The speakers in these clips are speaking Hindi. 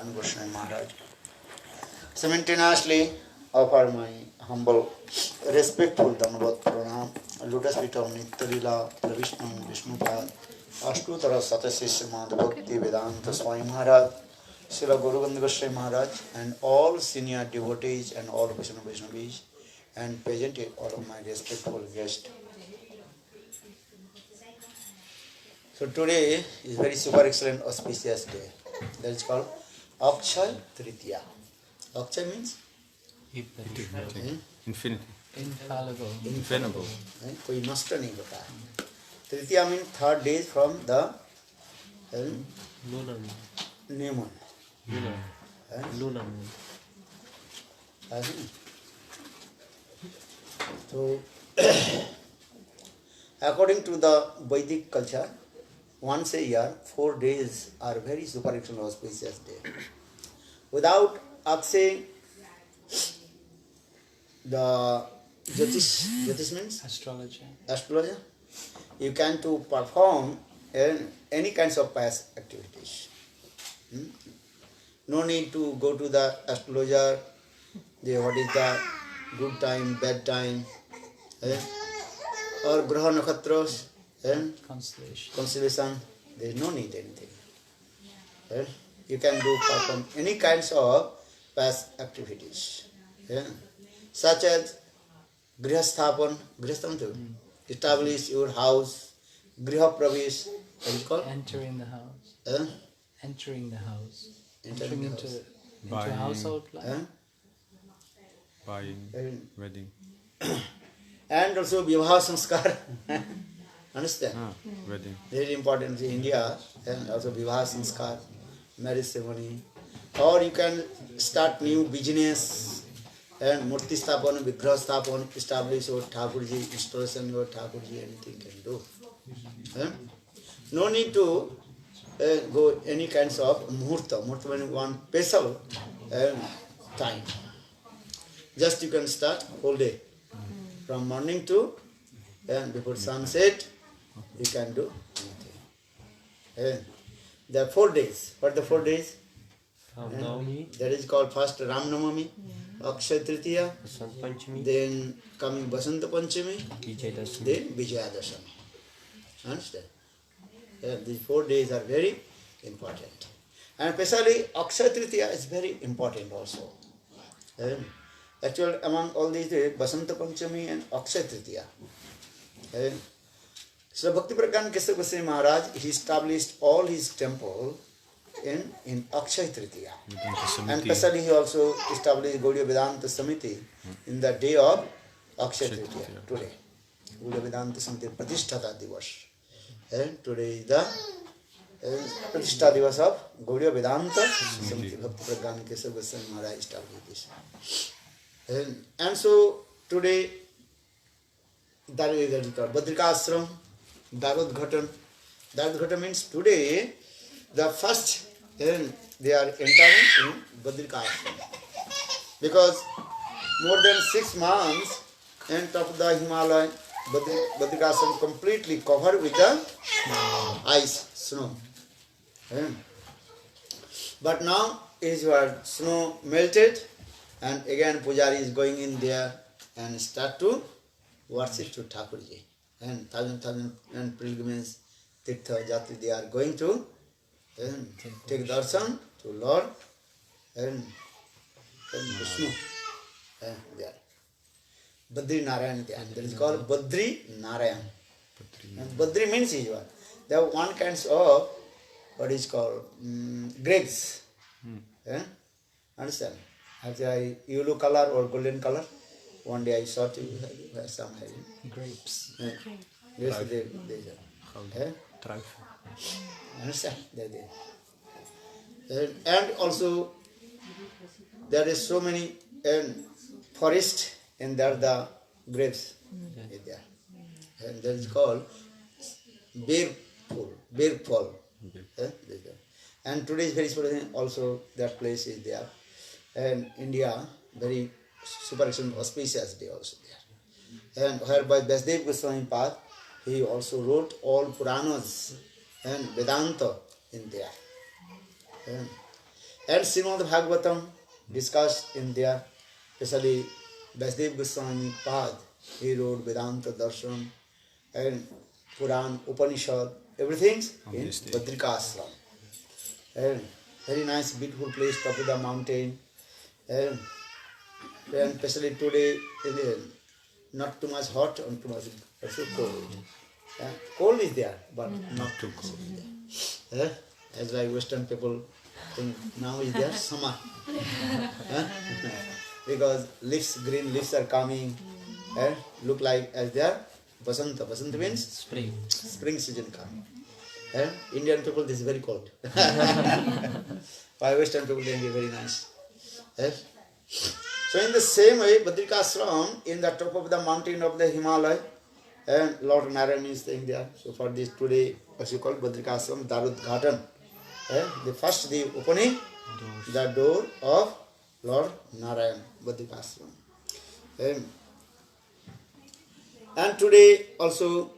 Sanatan Goswami Maharaj. Simultaneously offer my humble, respectful Dhammavat Pranam, Lotus feet of Nitya-lila, Pravishnu, Vishnupad, Ashtutara Satasisya Madhava Bhakti Vedanta Swami Maharaj, Srila Guruganda Goswami Maharaj, and all senior devotees and all Vaishnavis, and present all of my respectful guests. So today is very super excellent auspicious day. That is called Akshay Tritiya. Akshay means infinity, infallible. कोई नष्ट नहीं होता है. Tritiya means third day from the new moon. Lunar moon. So according to the Vedic culture, once a year, 4 days are very super excellent auspicious day. Without Akshay, the Jyotish means astrologer, you can to perform any kinds of pious activities. No need to go to the astrologer, what is the good time, bad time, or graha nakshatras, constellation. There is no need anything. You can do perform any kinds of past activities, such as grihasthapan, establish your house, griha pravesh, what is it called? Entering the house. Entering the house. Entering the into house. a household life. buying, wedding. And also vivaha sanskar. Understand? Wedding. Very important in India, and also vivaha sanskar, marriage ceremony. Or you can start new business and murti sthapan, vigraha sthapan, establish your Thakurji, installation your Thakurji, anything can do. No need to go any kinds of muhurta. Muhurta means one special time. Just you can start whole day. From morning to and before sunset, you can do anything. There are 4 days. What are the 4 days? That is called first Ram Navami, Akshay Tritiya, then coming Basanta Panchami, then Vijaya Dashami. Understand? These 4 days are very important. And especially Akshay Tritiya is very important also. Actually, among all these days, Basanta Panchami and Akshay Tritiya. So Bhakti Praghna Kesava Goswami Maharaj, he established all his temple in Akshay Tritiya. And especially he also established Gaudiya Vedanta Samiti in the day of Akshay Tritiya, today. Gaudiya Vedanta Samiti Pratishtha Divas. And today is the Pratishtha Divas of Gaudiya Vedanta Samiti. Bhakti Praghna Kesava Goswami Maharaj established this. And so today, that is called Badrika Ashram, Darodghatan. Darodghatan means today, the first, they are entering in Badrika Ashram. Because more than 6 months, on top of the Himalaya, Badrika Ashram completely covered with the ice, snow. But now is your snow melted, and again Pujari is going in there and start to worship to Thakurji. And thousand and pilgrims, Tirtha Jatri, they are going to take darshan to Lord and Vishnu. There. Badri Narayan, that is called Badri Narayan. And Badri means is what? There are one kinds of what is called grapes. Understand? Actually, yellow color or golden color. One day I saw you have some having. Grapes. Yes, they understand? And also, there is so many forest and there are the grapes there. And that is called bear fall. And today is very special also, that place is there. And India, very super excellent auspicious day also there. And whereby Vasudev Goswami Pad, he also wrote all Puranas and Vedanta in there. And Srimad Bhagavatam discussed in there, especially Vasudev Goswami Pad, he wrote Vedanta Darshan and Puran, Upanishad, everything in this day. Badrika Ashram. And very nice, beautiful place, top of the mountain. And especially today, not too much hot and too much also cold. Cold is there, but not too cold. As like Western people think now is there summer. Because leaves, green leaves are coming, look like as there Basanta. Basanta means Spring. spring season coming. Indian people, this is very cold. Why Western people think it very nice. So in the same way, Badrika Ashram, in the top of the mountain of the Himalaya, and Lord Narayan is staying there. So for this today, as you call Badrika Ashram, Darudghatan. The first, the opening, the door of Lord Narayan, Badrika Ashram. And today also,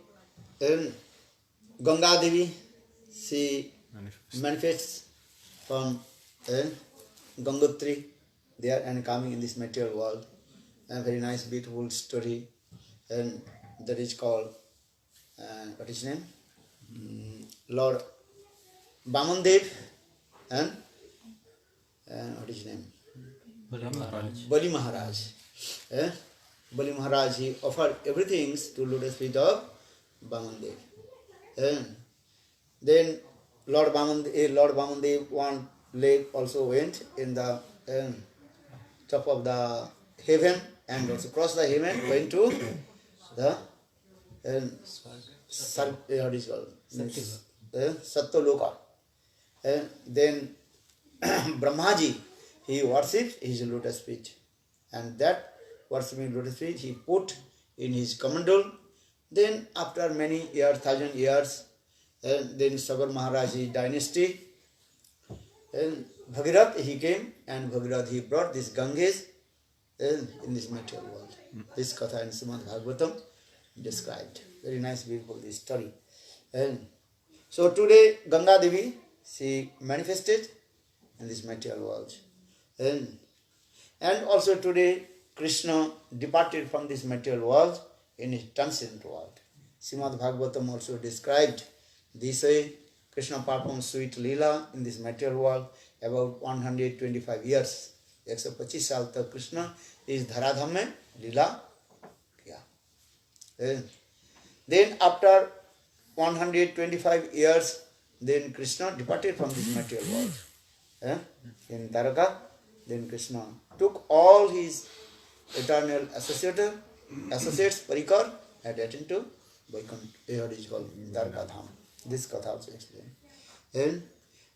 Ganga Devi, she manifests from Gangotri there and coming in this material world. A very nice, beautiful story, and that is called, what is his name? Lord Vamandev and what is his name? Bali Maharaj. Bali Maharaj, he offered everything to lotus feet of Vamandev. Then Lord Vamandev one leg also went in the top of the heaven and also crossed the heaven, went to the Satyaloka. Then Brahmaji, he worshipped his lotus feet, and that worshipping lotus feet he put in his Kamandal. Then after many years, 1,000 years, then Sagar Maharaj's dynasty, and Bhagirath he came, and Bhagirath he brought this Ganges in this material world. This Katha in Srimad Bhagavatam described. Very nice, beautiful this story. And so today Ganga Devi, she manifested in this material world. And also today Krishna departed from this material world in his transcendent world. Srimad Bhagavatam also described this way. Krishna performed sweet Leela in this material world about 125 years. 125 साल तक कृष्ण इस धराधाम में लीला किया. Then after 125 years, then Krishna departed from this material world. In Dwaraka, then Krishna took all his eternal associates, Parikar, and attended to Vaikuntha, what is called Dwaraka Dham. This Katha also explained. And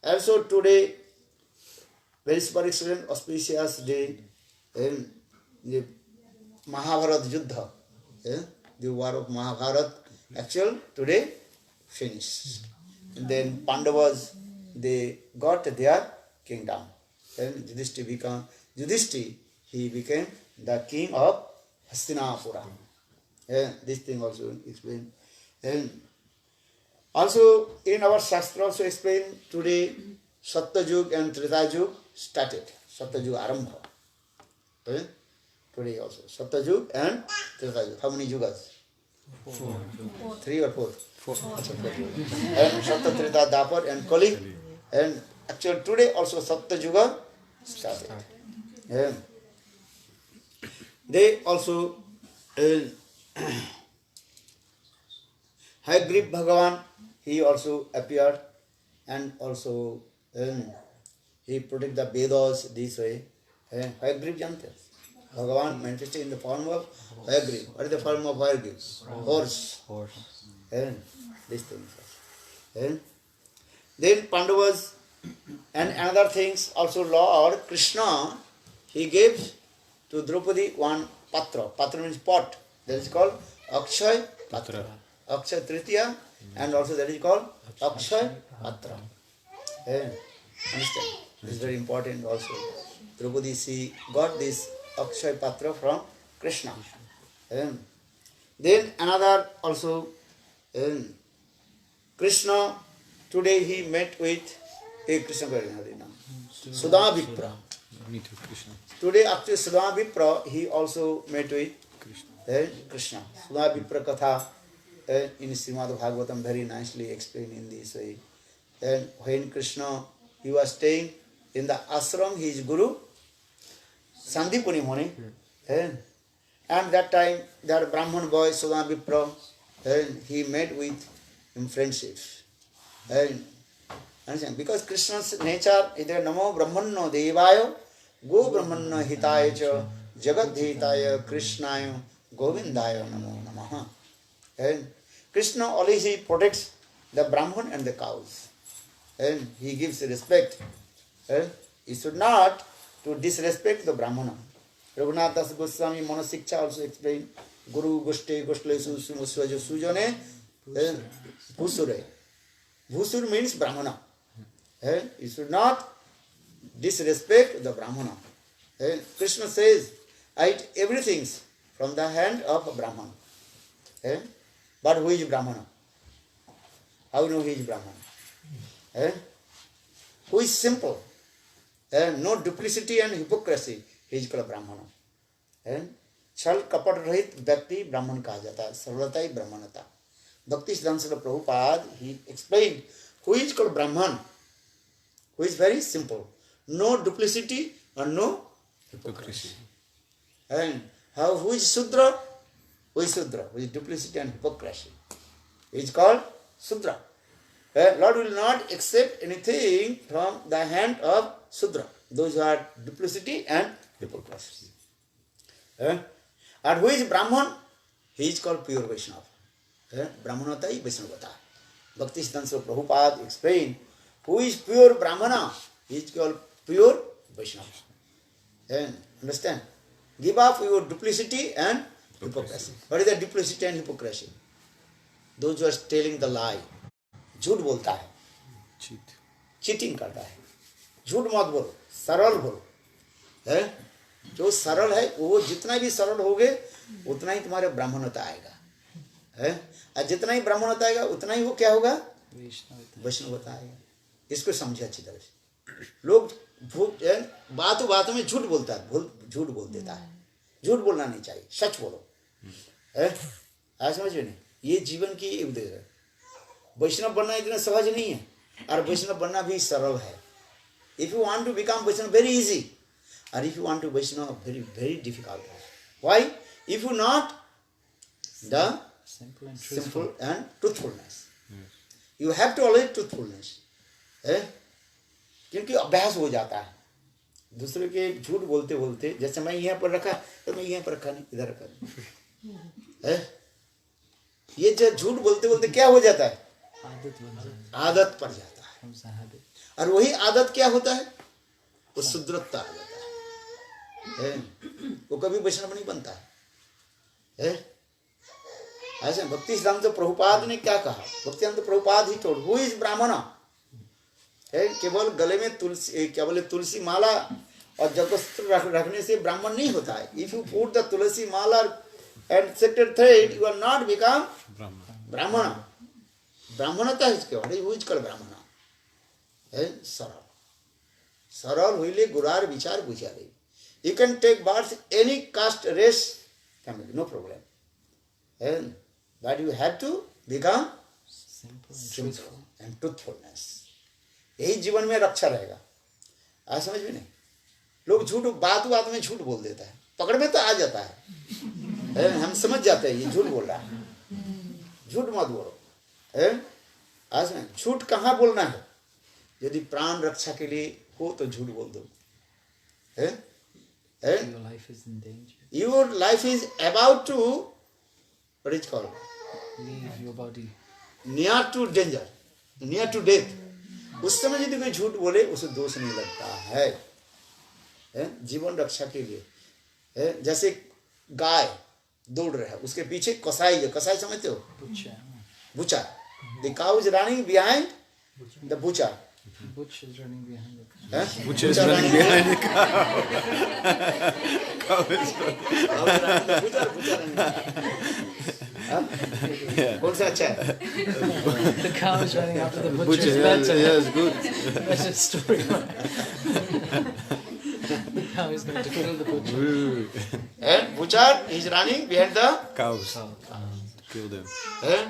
also today, very super excellent, auspicious day, the Mahabharata Yuddha, the war of Mahabharata, actual today finished. And then Pandavas, they got their kingdom. And Yudhishthira, he became the king of Hastinapura. This thing also explained. And also in our Shastra also explained today Satyayug and Tretayug started. Satyayug Arambha. Today also Satyayug and Tretayug. How many yugas? 4. 3 or 4? 4. And Satya, Treta, Dapar and Kali. And actually today also Satyayuga started. They also Hayagriv Bhagavan, he also appeared, and also he protected the Vedas this way. Hayagriv Jante. Bhagavan manifested in the form of Hayagriv. What is the form of Hayagriv? Horse. These things. Then Pandavas and another things also Lord Krishna, he gave to Draupadi one patra. Patra means pot. That is called Akshay Patra. Akshay Tritiya, and also that is called Akshay Patra. Understand? This is very important also. Draupadi, she got this Akshay Patra from Krishna. Then another also, Krishna, today he met with Krishna Karinadina. Sudha Vipra. Me too, Krishna. Today, actually, Sudha Vipra, he also met with Krishna. Krishna. Sudha Vipra Katha in Srimad Bhagavatam very nicely explained in this way. And when Krishna, he was staying in the ashram, his guru, Sandipuni Muni, and that time, that Brahman boy, Sudha Vipra, and he met with him friendship. And understand? Because Krishna's nature is there, Namo Brahmanno Devaya, Go Brahmanno Hitaya Cha, Jagat Hitaya Krishnaya, Govindaya Namo Namaha. And Krishna always he protects the Brahman and the cows. And he gives respect. And he should not to disrespect the Brahmana. Raghunath Das Goswami Manasiksha also explained, Guru Goshte Goshlesu Sumuswaja Sujane Bhusure. Bhusur means Brahmana. And you should not disrespect the Brahmana. And Krishna says, I eat everything from the hand of a Brahman. But who is Brahmana? How do you know he is Brahmana? Who is simple? No duplicity and hypocrisy. He is called Brahmana. छल कपट रहित व्यक्ति ब्राह्मण कहा जाता है. सरलता ही ब्राह्मणता. Bhakti Siddhanta Prabhupada, he explained who is called Brahman, who is very simple. No duplicity and no hypocrisy. And who is Sudra? Who is Sudra? Who is duplicity and hypocrisy? He is called Sudra. Lord will not accept anything from the hand of Sudra. Those who are duplicity and hypocrisy. And who is Brahman? He is called pure Vaishnava. Brahmanata hi Vaishnavata. Bhakti Siddhanta Prabhupada explained who is pure Brahmana? He is called pure Vaishnava. Understand? Give up your duplicity and hypocrisy. What is the duplicity and hypocrisy? Those who are telling the lie. झूठ बोलता है. चीटिंग करता है. झूठ मत बोलो, सरल बोलो. जो सरल है वो जितना भी सरल होगे उतना ही तुम्हारे ब्राह्मणता आएगा. और जितना ही ब्राह्मणता आएगा उतना ही वो क्या होगा? वैष्णवता आएगा. इसको समझे अच्छी तरह से. लोग बातों में झूठ बोलता है, झूठ बोल देता है. झूठ बोलना नहीं चाहिए, सच बोलो. आज समझ में नहीं. ये जीवन की उपदेश है. वैष्णव बनना इतना सहज नहीं है और वैष्णव बनना भी सरल है. If you want to become Vaishnava, very easy. Or if you want to Vaishnava, very, very difficult. Why? If you not the simple and truthfulness. You have to always truthfulness. क्योंकि अभ्यास हो जाता है. दूसरे के झूठ बोलते बोलते, जैसे मैं यहाँ पर रखा तो मैं यहाँ पर रखा नहीं, इधर रखा. ये जो झूठ बोलते बोलते क्या हो जाता है? आदत पड़ जाता है. और वही आदत क्या होता है? वो शुद्रता आ जाता है. वो कभी वैष्णव नहीं बनता है. ऐसे भक्ति सिद्धांत प्रभुपाद ने क्या कहा? भक्ति सिद्धांत Prabhupada he told who is ब्राह्मण. केवल गले में तुलसी, क्या बोले, तुलसी माला और जपस्त्र रखने से ब्राह्मण नहीं होता है. If you put the Tulsi Mala and sacred thread, you are not become Brahmana. Brahmanata is called. Who is called Brahmana? Saral. Saral huile gurar vichar buchare. You can take birth any caste, race, family, no problem. But you have to become simple and truthfulness. यही जीवन में रक्षा रहेगा. आज समझ में नहीं. लोग झूठ बात में झूठ बोल देता है. पकड़ में तो आ जाता है. हम समझ जाते हैं ये झूठ बोल रहा है. झूठ मत बोलो. आज में झूठ कहाँ बोलना है? यदि प्राण रक्षा के लिए हो तो झूठ बोल दो. Your life is about to, what is called? Leave your body. Near to danger, near to death. उस समय यदि कोई झूठ बोले उसे दोष नहीं लगता है. जीवन रक्षा के लिए. जैसे गाय दौड़ रहा है, उसके पीछे कसाई है. कसाई समझते हो? Butcher. The cow is running behind the butcher. Butcher is running behind the cow. Butcher is running behind the cow. Cow is running. कौन सा अच्छा है? The cow is running after the butcher's Butcher, better. yes, good. Better story. The cow is going to kill the butcher. And butcher is running behind the. Cows. Oh, Kill them. And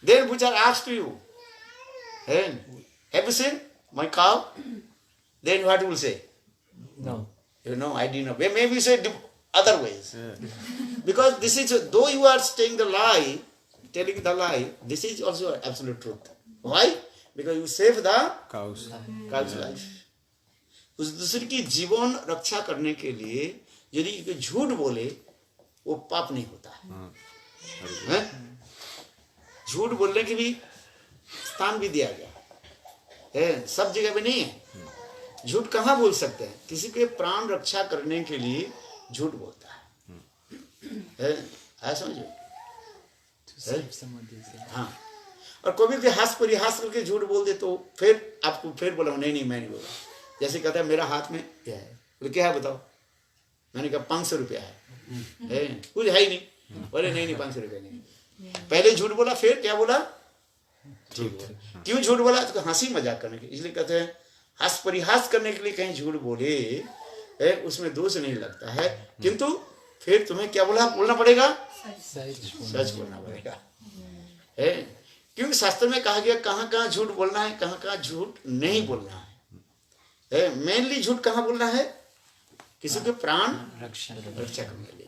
then butcher asks to you, and have you seen my cow? Then what will say? no. You know, I didn't know. Maybe you say other ways. Yeah. Because this is, though you are saying the lie, telling the lie, this is also absolute truth. Why? Because you save the Cows. cow's life. उस दूसरे की जीवन रक्षा करने के लिए यदि कोई झूठ बोले वो पाप नहीं होता है, हैं? झूठ बोलने की भी स्थान भी दिया गया है, सब जगह पे नहीं है। झूठ कहाँ बोल सकते हैं? किसी के प्राण रक्षा करने के लिए झूठ बोलता है, समझो? To save someone these days. हाँ, और कोई भी हाथ परिहास करके झूठ बोल दे तो फिर आपको फिर बोला नहीं मैं नहीं बोला। जैसे कहता है मेरा हाथ में क्या है, बोले क्या है बताओ, मैंने कहा 500 रुपया है, कुछ है ही नहीं, बोले नहीं 500 रुपया नहीं। पहले झूठ बोला, फिर क्या बोला? ठीक बोला। क्यों झूठ बोला? तो हंसी मजाक करने के, इसलिए कहते हैं हास परिहास करने के लिए कहीं झूठ बोले उसमें दोष नहीं लगता है, किंतु फिर तुम्हें क्या बोलना पड़ेगा? सच बोलना पड़ेगा, है? क्योंकि शास्त्र में कहा गया कहाँ कहाँ झूठ बोलना है, कहाँ कहाँ झूठ नहीं बोलना है। मेनली झूठ कहाँ बोलना है? किसी के प्राण रक्षा करने के लिए,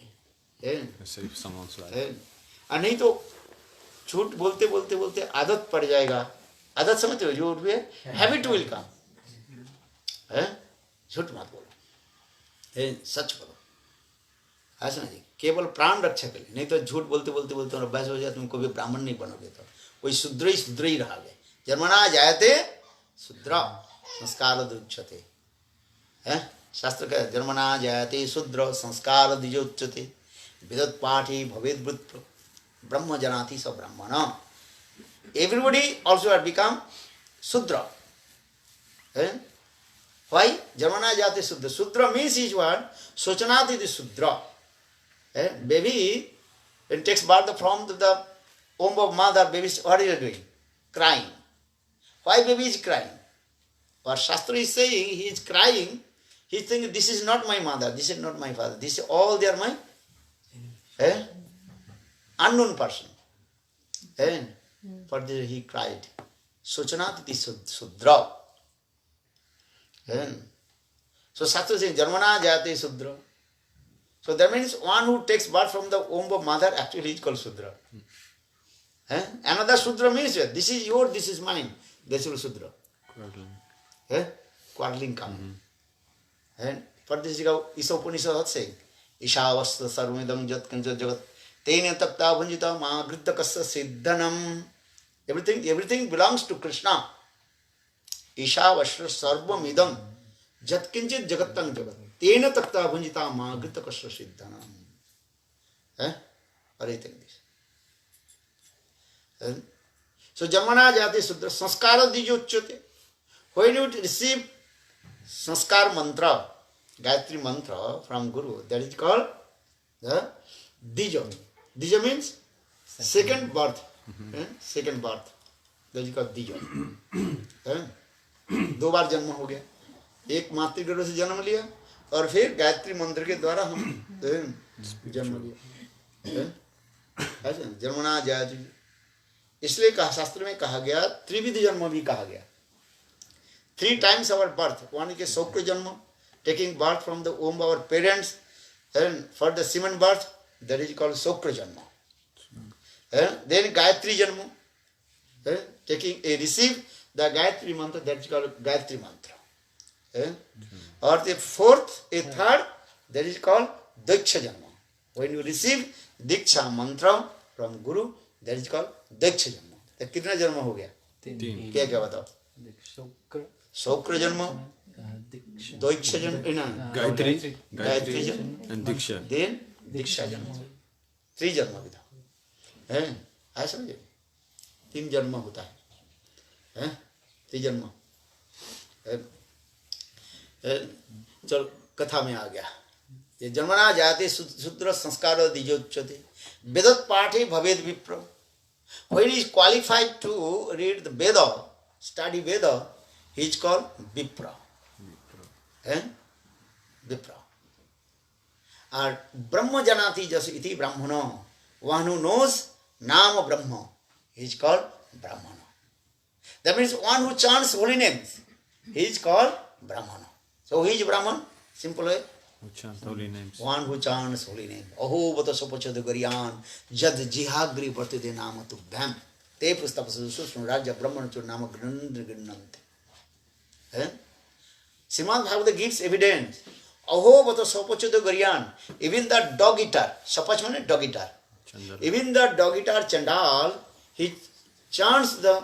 Save someone's life. और नहीं तो झूठ बोलते बोलते बोलते आदत पड़ जाएगा। आदत समझते हो? झूठ भी हैबिट विल कम, झूठ मत बोलो, सच बोलो, ऐसा नहीं, केवल प्राण रक्षा के लिए। नहीं तो झूठ बोलते बोलते बोलते अभ्यास हो जाए, तुम कभी ब्राह्मण नहीं बनोगे, तो कोई शूद्र ही रहोगे। जन्मना जायते शूद्र संस्कार उच्यते, शास्त्र का जन्मना जायते शूद्र संस्कार द्विजोच्यते विदत पाठी भवेद वृत्त ब्रह्म जनाति स ब्राह्मण। एवरीबडी ऑल्सो हैव बिकम शूद्र। Why? Jamana jati Sudra. Sudra means is what? Socanati the Sudra. Baby, when it takes birth from the womb of mother, baby, what are you doing? Crying. Why baby is crying? What Shastra is saying, he is crying, he is thinking, this is not my mother, this is not my father, this is all they are my unknown person. For this he cried. Socanati the Sudra. So Shastra says, Jarmana jayate Sudra. So that means one who takes birth from the womb of mother actually is called Sudra. Another Sudra means this is yours, this is mine. This is Sudra. Quarreling come. And for this Isa Upanishad saying, Ishavasta sarvamidam jat kancha jagat tena tapta bhanjita ma gritta kassa siddhanam. Everything belongs to Krishna. ईशावश्र सर्वमिदं जत्किंचित जगत्तं जगत तेन तक्ता भुंजिता मां घृतकस्य सिद्धनम। So Jamana jati Sudra sanskara dijoच्यते. When you receive sanskar mantra, Gayatri mantra from Guru, that is called the Dijo. Dijo means second birth. Second birth. That is called Dijo. 2 बार जन्म हो गया, एक मातृगर्भ से जन्म लिया और फिर गायत्री मंत्र के द्वारा हम जन्म लिया। ऐसा जन्मना जायते, इसलिए कहा शास्त्र में कहा गया त्रिविध जन्म भी कहा गया। 3 times our birth. One is Sokra Janma, taking birth from the womb of our parents, and for the semen birth, that is called Sokra Janma. Then Gayatri Janma, receive the Gayatri mantra, that is called Gayatri mantra. Or the fourth, a third, that is called Diksha Janma. When you receive Diksha mantra from Guru, that is called Diksha Janma. तो कितना जन्म हो गया? 3. क्या क्या बताओ? शौक्र जन्म, Diksha जन्म, Gayatri जन्म, and Diksha. then Diksha जन्म, 3 जन्म भी था। ऐसा समझे? 3 जन्म होता है। 3 जन्म। चल कथा में आ गया। ये जन्मना जाते शूद्र संस्कार द्विजोच्यते वेदत पाठे भवेद विप्र. When he is qualified to read the Veda, study Veda, he is called Vipra. Vipra. And Brahma Janati Jas iti Brahmana. One who knows Nama Brahma, he is called Brahmana. That means one who chants holy names, he is called Brahmana. So he is Brahman, simple way. Who chant holy names. One who chants holy name. Aho bata sapachad gariyan jad jihagri vartide nama tubhyam te pustapasu sunraja brahman chu nama granandra granante. Srimad Bhagavata gives evidence. Aho bata sapachad gariyan. Even the dog eater, sapach means dog eater. Even the dog eater Chandal, he chants the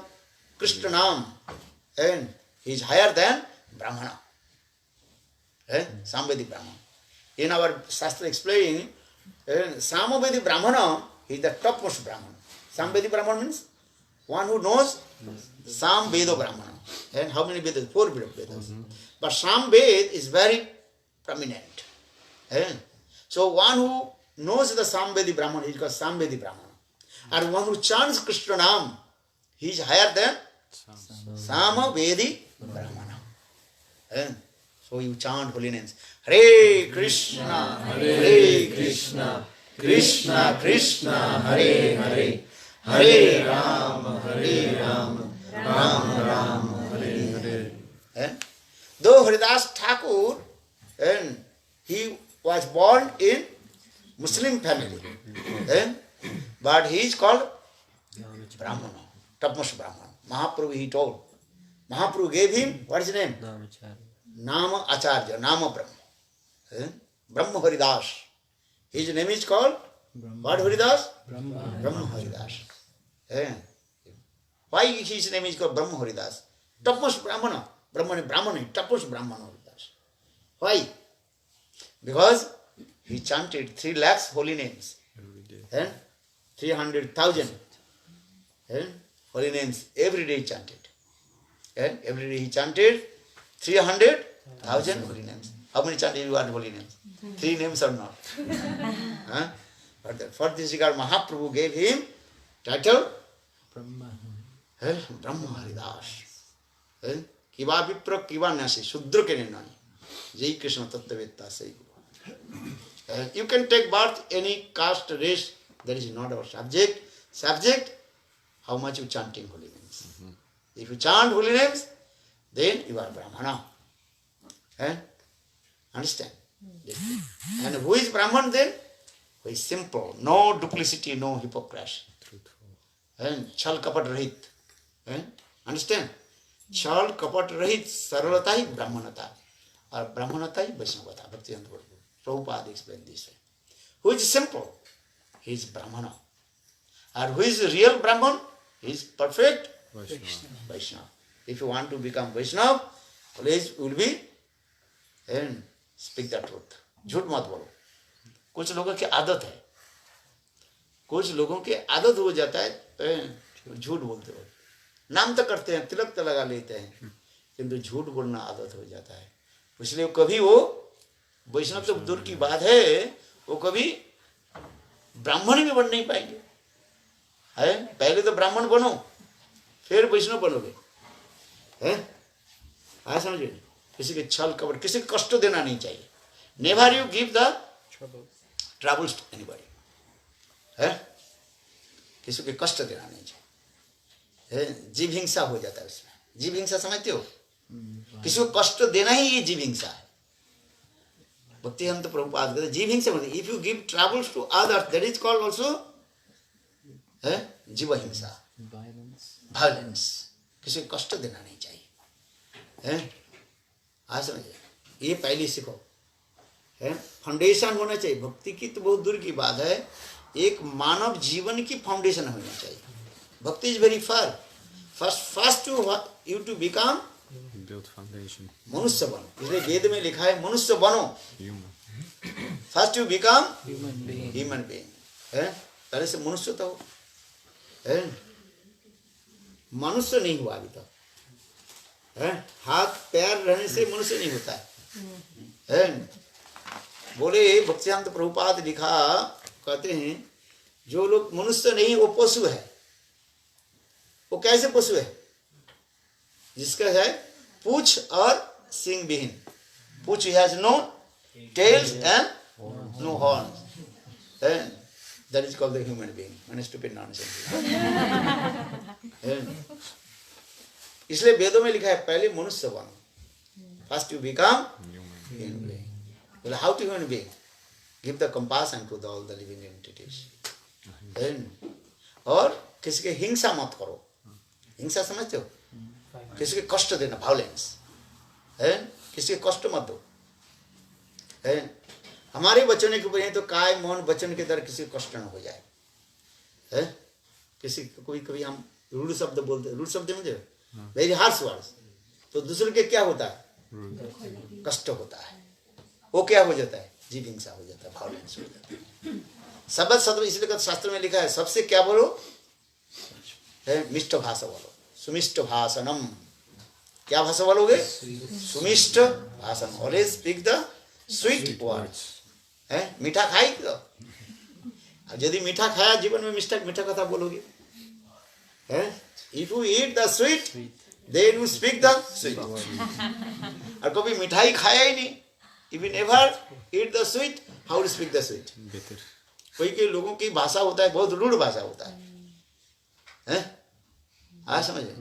Krishna Nam and he is higher than Brahmana. Samvedi Brahmana. In our Shastra explaining, Samavedi Brahmana is the topmost Brahmana. Samvedi Brahmana means one who knows Samveda Brahmana. And how many Vedas? 4 Vedas. But Samved is very prominent. So one who knows the Samvedi Brahmana, he is called Samvedi Brahmana. And one who chants Krishna Nam, he is higher than Samavedi Brahmana. So you chant holy names. Hare Krishna, Hare Krishna, Krishna Krishna, Hare Hare, Hare Rama, Rama Rama, Hare Hare. Though Haridas Thakur, and he was born in Muslim family, but he is called Brahmana, topmost Brahmana. Mahaprabhu he told. Mahaprabhu gave him, what is his name? Nama Acharya, Nama Brahma. Brahma Haridas. His name is called what Haridas? Brahma Haridas. Why his name is called Brahma Haridas? Topmost Brahmana. Brahmana, topmost Brahmana Haridas. Why? Because he chanted 3 lakhs holy names. 300,000 holy names every day he chanted. Every day he chanted 300,000 holy names. How many chanted you are holy names? 3 names or not? For this regard, Mahaprabhu gave him title Brahma Haridas. Kiva Vipra Kiva Nasi Shudra Kenenani. Jai Krishna Tattavetta Sai Guru. You can take birth any caste, race, that is not our subject. Subject, how much you chanting holy names. If you chant holy names, then you are Brahmana. Understand? And who is Brahman then? Who is simple, no duplicity, no hypocrisy. And Chal Kapat Rahit. Understand? Chal Kapat Rahit, Saralata hi Brahmanata. Or Brahmanata hi Vaishnavata. Bhaktivedanta Prabhupada explained this way. Who is simple? He is Brahmana. Or who is real Brahman? He is perfect Vaishnava. If you want to become Vaishnava, always will be and speak the truth. झूठ मत बोलो. कुछ लोगों की आदत है. कुछ लोगों की आदत हो जाता है झूठ बोलते हो. नाम तो करते हैं, तिलक तो लगा लेते हैं, किंतु झूठ बोलना आदत हो जाता है. इसलिए कभी वो वैष्णव तो दूर की बात है, वो कभी ब्राह्मण भी बन नहीं पाएंगे. पहले तो ब्राह्मण बनो, फिर वैष्णव बनोगे. समझे? किसी के छल कपट, किसी को कष्ट देना नहीं चाहिए. Never you give the troubles to anybody. किसी को कष्ट देना नहीं चाहिए. जीव हिंसा हो जाता है उसमें. जीव हिंसा समझते हो? किसी को कष्ट देना ही ये जीव हिंसा है. भक्तिवेदांत प्रभुपाद कहते जीव हिंसा बोलते. If you give troubles to others, that is called also जीव हिंसा, वायलेंस. किसी को कष्ट देना नहीं चाहिए. आज समझिए, ये पहले सीखो. फाउंडेशन होना चाहिए. भक्ति की तो बहुत दूर की बात है, एक मानव जीवन की फाउंडेशन होना चाहिए. Bhakti is very far. First you to become मनुष्य बनो. इसलिए वेद में लिखा है मनुष्य बनो. First you become human being. पहले से मनुष्य तो मनुष्य नहीं हुआ अभी तक. हाथ पैर रहने से मनुष्य नहीं होता है. बोले भक्तिसिद्धांत प्रभुपाद लिखा, कहते हैं जो लोग मनुष्य नहीं वो पशु है। वो कैसे पशु है? जिसका है पूछ और सिंग विहीन। पूछ has no tails and no horns, and that is called the human being. मैंने स्टूपिड नॉनसेंस। इसलिए वेदों में लिखा है पहले मनुष्य बनो, first you become human being. बोले how to human being? Give the compassion to the all the living entities. और किसी के हिंसा मत करो। हिंसा समझते हो? किसी के कष्ट देना, वायलेंस है। किसी के कष्ट मत दो है। हमारे बचने के ऊपर तो काय मौन वचन के द्वारा किसी को कष्ट न हो जाए है। किसी कोई कभी हम रूढ़ शब्द बोलते, रूढ़ शब्द मुझे वेरी हार्श वर्ड्स, तो दूसरे के क्या होता है? कष्ट होता है। वो क्या हो जाता है? जीव हिंसा हो जाता है, वायलेंस हो जाता है। शब्द शब्द इसलिए शास्त्र में लिखा है सबसे क्या बोलो है? मिष्ट भाषा बोलो, सुमिष्ट भाषणम। क्या भाषा बोलोगे? सुमिष्ट भाषण। Always speak the sweet words है। मीठा खाई तो यदि मीठा खाया जीवन में मीठा मीठा कथा बोलोगे है। If you eat the sweet then you speak the sweet. और कभी मिठाई खाया ही नहीं, if you never eat the sweet, how to speak the sweet? कोई के लोगों की भाषा होता है, बहुत रूढ़ भाषा होता है। हाँ समझे?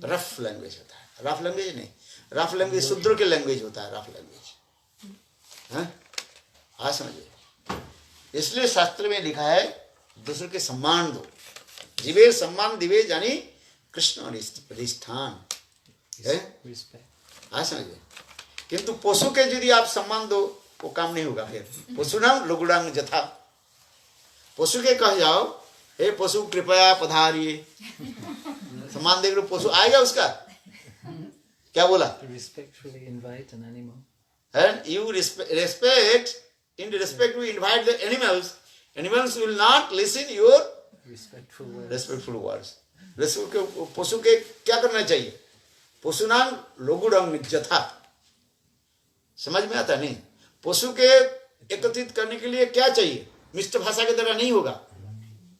रफ लैंग्वेज होता है। रफ लैंग्वेज नहीं, रफ लैंग्वेज शूद्रों के लैंग्वेज होता है, रफ लैंग्वेज। हाँ समझे? इसलिए शास्त्र में लिखा है दूसरे के सम्मान दो। जीवे सम्मान दिवे जानी कृष्ण अधिष्ठान है। हाँ समझे? किंतु पशु के यदि आप सम्मान दो वो काम नहीं होगा। फिर पशु नाम लघुडांग जथा। पशु के कह जाओ हे पशु कृपया पधारिए, सम्मान देकर पशु आएगा उसका। क्या बोला? Respectfully invite an animal. And you respect, in respect to invite the animals, animals will not listen your respectful words. पशु के क्या करना चाहिए? पशु नाम लघुडंग जथा। समझ में आता नहीं? पशु के एकत्रित करने के लिए क्या चाहिए? मिष्ट भाषा के द्वारा नहीं होगा।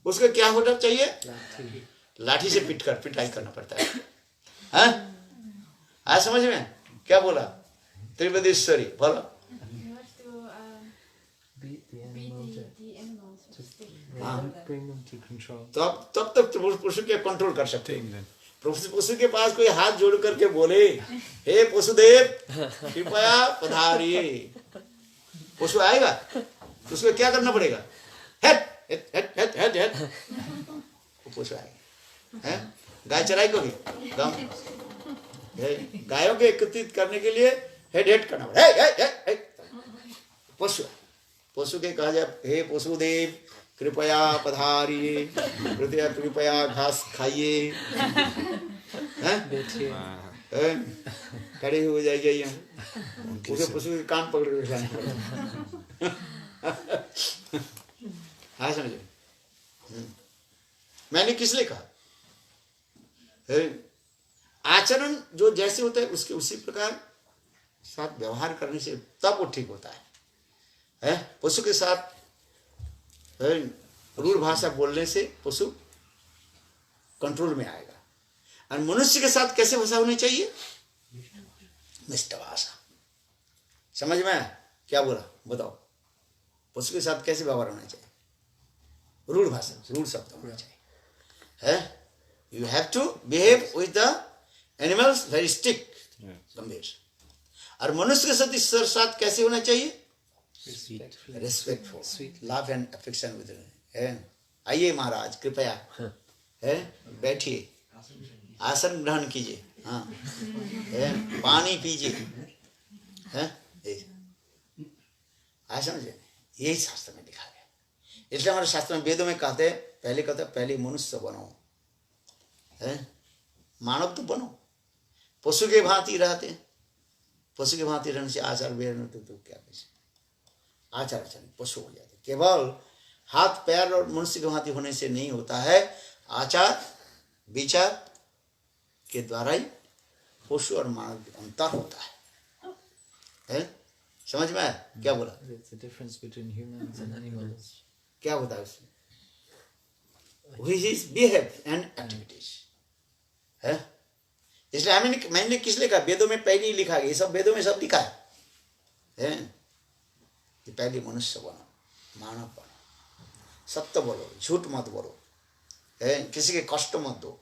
उसके क्या होना चाहिए? लाठी से पिटाई करना पड़ता है। हाँ? आज समझ में क्या बोला? त्रिवेदेश्वरी बोलो। Bring them to control. तब तक पशु के कंट्रोल कर सकते हैं। पशु के पास कोई हाथ जोड़ करके बोले हे पशुदेव कृपया पधारिए, पशु आएगा। तो उसको क्या करना पड़ेगा? Hate hate hate hate hate hate, पशु आएगा। गाय चराई को भी गायों के एकत्रित करने के लिए हेड हेड करना पड़ेगा। पशु पशु के कहा जाए हे पशुदेव कृपया पधारिए, कृपया घास खाइए। खड़े हो जाइए यहाँ, उसे पशु के कान पकड़ के बिठाने पड़ेगा। हाँ समझे? मैंने किस लिए कहा? आचरण जो जैसे होता है उसके उसी प्रकार साथ व्यवहार करने से तब वो ठीक होता है। पशु के साथ रूढ़ भाषा बोलने से पशु कंट्रोल में आएगा। और मनुष्य के साथ कैसे भाषा होनी चाहिए? मिष्ट भाषा। समझ में आया क्या बोला? बताओ। पशु के साथ कैसे व्यवहार होना चाहिए? रूढ़ भाषा, रूढ़ शब्द होना चाहिए। You have to behave with the animals very strict, गंभीर। और मनुष्य के साथ कैसे होना चाहिए? Respectful, love and affection with. आइए महाराज कृपया बैठिए, आसन ग्रहण कीजिए, हाँ पानी पीजिए। समझे? यही शास्त्र में लिखा है। इसलिए हमारे शास्त्र में वेदों में कहते हैं पहले मनुष्य बनो, मानव तो बनो। पशु के भांति रहते हैं, पशु के भांति रहने से आचार व्यवहार तो क्या कैसे आचार आचरण पशु हो जाते। केवल हाथ पैर और मनुष्य के भांति होने से नहीं होता है, आचार विचार के द्वारा ही पशु और मानव के अंतर होता है। समझ में आया क्या बोला? It's the difference between humans and animals. क्या होता है उसमें? Which is behave and activities. है? इसलिए मैंने किस लिखा? वेदों में पहले ही लिखा गया, ये सब वेदों में सब लिखा है? कि पहले मनुष्य बनो, मानव बनो, सत्य बोलो, झूठ मत बोलो, है? किसी के कष्ट मत दो,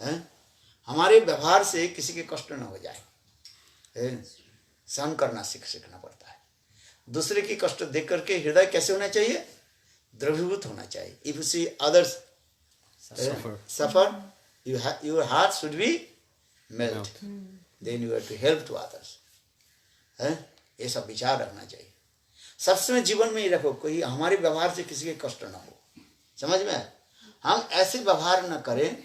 है? हमारे व्यवहार से किसी के कष्ट न हो जाए, है? सहन करना सीखना पड़ता है। दूसरे की कष्ट देख करके हृदय कैसे होना चाहिए? द्रवीभूत होना चाहिए। If you see others suffer, your heart should be melt. Then you have to help to others. ये सब विचार रखना चाहिए। सबसे जीवन में ही रखो, कोई हमारे व्यवहार से किसी के कष्ट ना हो। समझ में आया? हम ऐसे व्यवहार न करें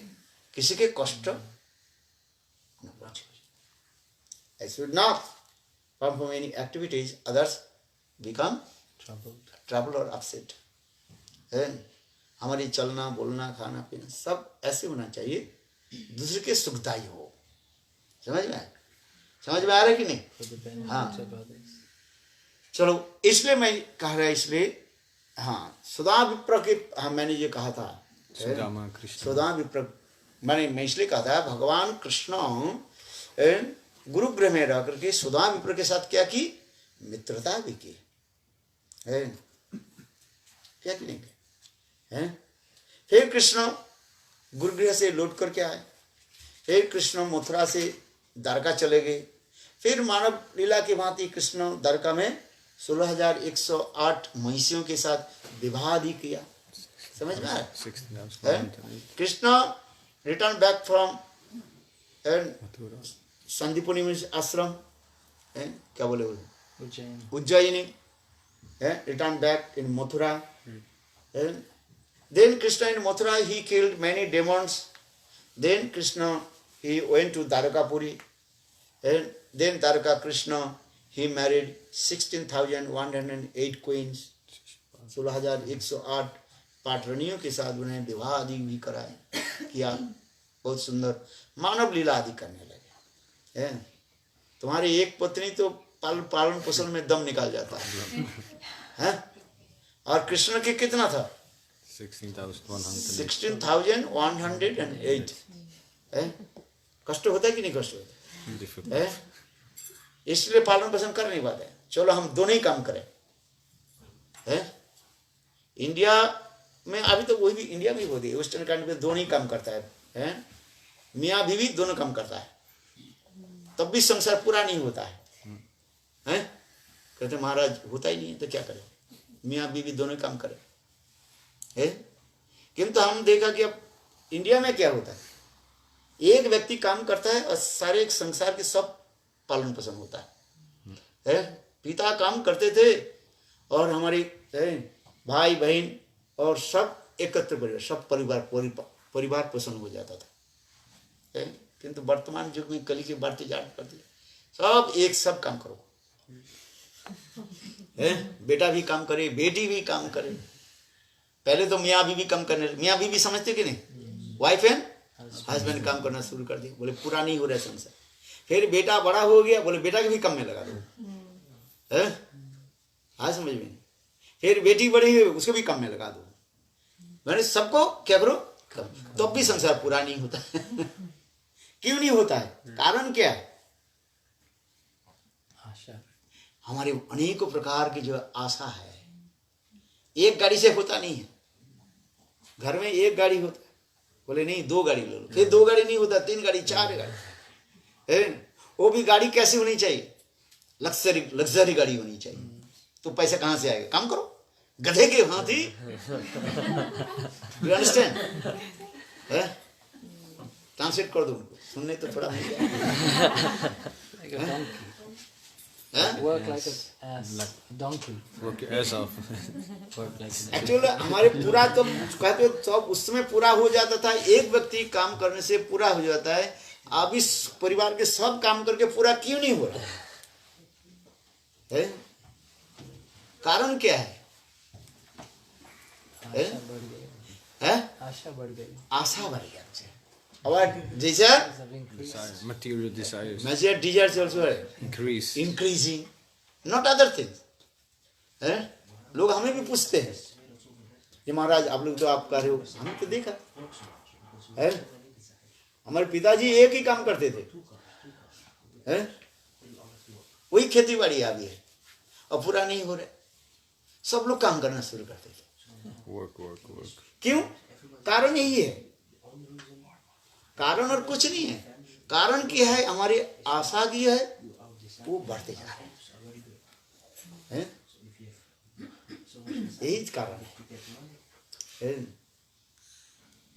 किसी के कष्ट न पहुंचे। I should not perform any activities others become troubled or upset. है? हमारी चलना बोलना खाना पीना सब ऐसे होना चाहिए दूसरे के सुखदायी हो। समझ में आया? समझ में आ रहा है कि नहीं? हाँ चलो, इसलिए मैं कह रहा इसलिए हाँ सुधा विप्र के, हाँ मैंने ये कहा था सुधा विप्र, मैं इसलिए कहा था भगवान कृष्ण गुरुगृह में रह करके सुधा विप्र के साथ क्या की? मित्रता भी की है, क्या की नहीं है? फिर कृष्ण गुरुगृह से लौट करके आए, फिर कृष्ण मथुरा से द्वारका चले गए, फिर मानव लीला की भांति कृष्ण द्वारका में 16,108 महिषियों के साथ विवाह आदि किया। समझ में आया? Krishna return back from Sandipani आश्रम, क्या बोले Ujjaini, return back in Mathura. Then Krishna in Mathura he killed many demons. Then Krishna he went to Dwarakapuri, and then Dwaraka Krishna he married 16,108 queens, 16,108 पाटरानियों के साथ उन्हें विवाह आदि भी कराए किया। बहुत सुंदर मानव लीला आदि करने लगे। है तुम्हारी एक पत्नी तो पालन पोषण में दम निकाल जाता है? और कृष्ण के कितना था? 16,108। कष्ट होता है कि नहीं कष्ट होता है? इसलिए पालन पोषण कर नहीं पाते। चलो हम दोनों ही काम करें। इंडिया में अभी तो वही भी इंडिया में ही होती है, वेस्टर्न कंट्री में दोनों ही काम करता है, मियाँ बीवी दोनों काम करता है, तब भी संसार पूरा नहीं होता है। कहते महाराज होता ही नहीं है तो क्या करें? मियाँ बीवी दोनों काम करें। किंतु हम देखा कि अब इंडिया में क्या होता है, एक व्यक्ति काम करता है और सारे संसार के सब पालन पोषण होता है। पिता काम करते थे और हमारी भाई बहन और सब एकत्र परिवार, सब परिवार पोषण हो जाता था। किंतु वर्तमान युग में कली की बढ़ती जाट पड़ती, सब एक सब काम करो। बेटा भी काम करे, बेटी भी काम करे। पहले तो मियाँ बीवी काम करने, मियाँ बीवी समझते कि नहीं, वाइफ एंड हस्बैंड काम करना शुरू कर दिया। बोले पूरा नहीं हो रहा संसार। फिर बेटा बड़ा हो गया, बोले बेटा के भी काम में लगा दो। हाँ समझ में नहीं। फिर बेटी बड़ी हुई, उसको भी काम में लगा दो। मैंने सबको क्या करो, तो भी संसार पूरा नहीं होता। क्यों नहीं होता है? कारण क्या है? हमारे अनेकों प्रकार की जो आशा है, एक गाड़ी से होता नहीं है। घर में एक गाड़ी होता है, बोले नहीं 2 गाड़ी ले लो, फिर 2 गाड़ी नहीं होता, 3 गाड़ी 4 गाड़ी। वो भी गाड़ी कैसी होनी चाहिए? लग्जरी गाड़ी होनी चाहिए। तो पैसा कहाँ से आएगा? काम करो, गधे के हाथी। You understand? ट्रांसलेट कर दो उनको, सुनने तो थोड़ा मिल जाए। Work like a donkey. Work your ass off. Actually हमारे पूरा तो कहते हो सब उस समय पूरा हो जाता था, एक व्यक्ति काम करने से पूरा हो जाता है। अब इस परिवार के सब काम करके पूरा क्यों नहीं हो रहा है? कारण क्या है? आशा बढ़ गई। आशा बढ़ गया। Our desire, Material desires. desires also Increasing. Not other things. है लोग हमें भी पूछते हैं कि महाराज आप लोग तो आप कह रहे हो, हमने तो देखा है हमारे पिताजी एक ही काम करते थे, हैं? वही खेती बाड़ी आ गई है और पूरा नहीं हो रहा, सब लोग काम करना शुरू करते थे। वर्क क्यों? कारण यही है, कारण और कुछ नहीं है। कारण क्या है? हमारी आशा की है वो बढ़ते जा रहे हैं, यही कारण है।